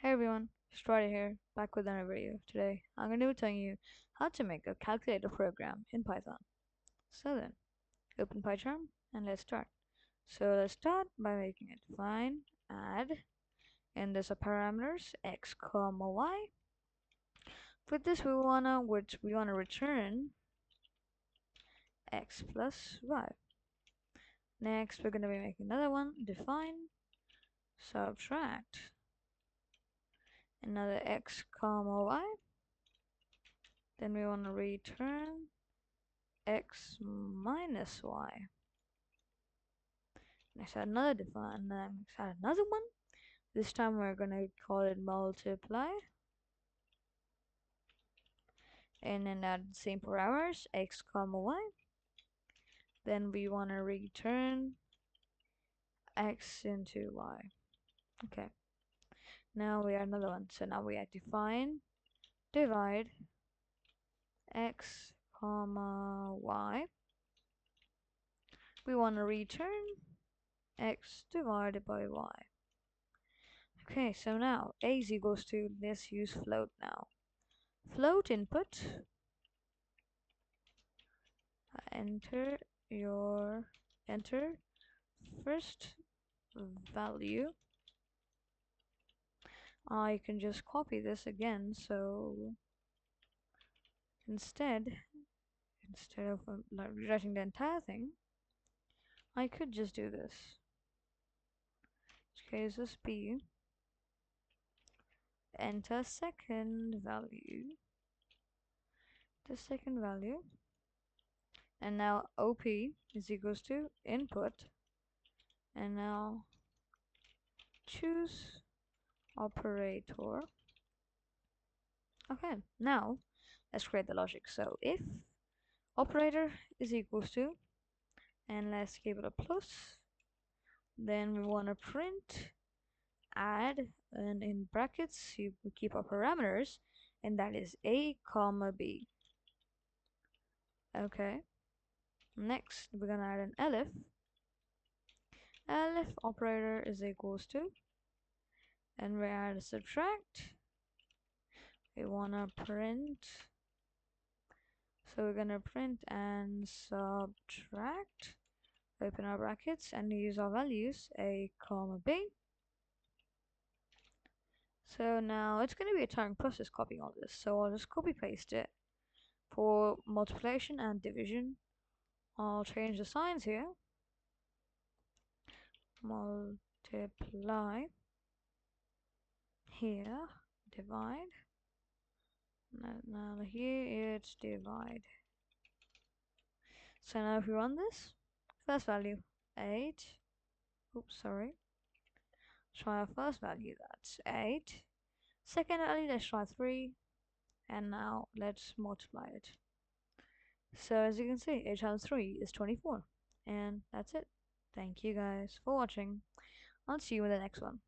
Hey everyone, Strider here, back with another video. Today, I'm going to be telling you how to make a calculator program in Python. So then, open PyCharm and let's start. So let's start by making it define, add, and there's a parameters x comma y. For this, we wanna return x plus y. Next, we're gonna be making another one, define, subtract, another x comma y. Then we want to return x minus y. Next add another define, next add another one. This time we're gonna call it multiply, and then add the same parameters x comma y. Then we want to return x into y. Okay, now we add another one. So now we add define, divide, x comma y. We want to return x divided by y. Okay, so now a is equals to, let's use float now. Float input, enter first value. I can just copy this again, so instead of like rewriting the entire thing, I could just do this. In case this b, enter second value, the second value, and now op is equals to input, and now choose operator. Okay, now let's create the logic. So if operator is equals to, and let's give it a plus, then we want to print add, and in brackets we keep our parameters, and that is a comma b. Okay, next we're gonna add an elif. Elif operator is equals to, and we add a subtract. We wanna print, so we're gonna print and subtract, open our brackets, and use our values a comma b. So now it's going to be a time process copying all this, so I'll just copy paste it. For multiplication and division, I'll change the signs here. Multiply here, divide. Now here it's divide. So now if we run this, first value 8. Oops, sorry. Try our first value, that's 8. Second value, let's try 3. And now let's multiply it. So as you can see, 8 times 3 is 24. And that's it. Thank you guys for watching. I'll see you in the next one.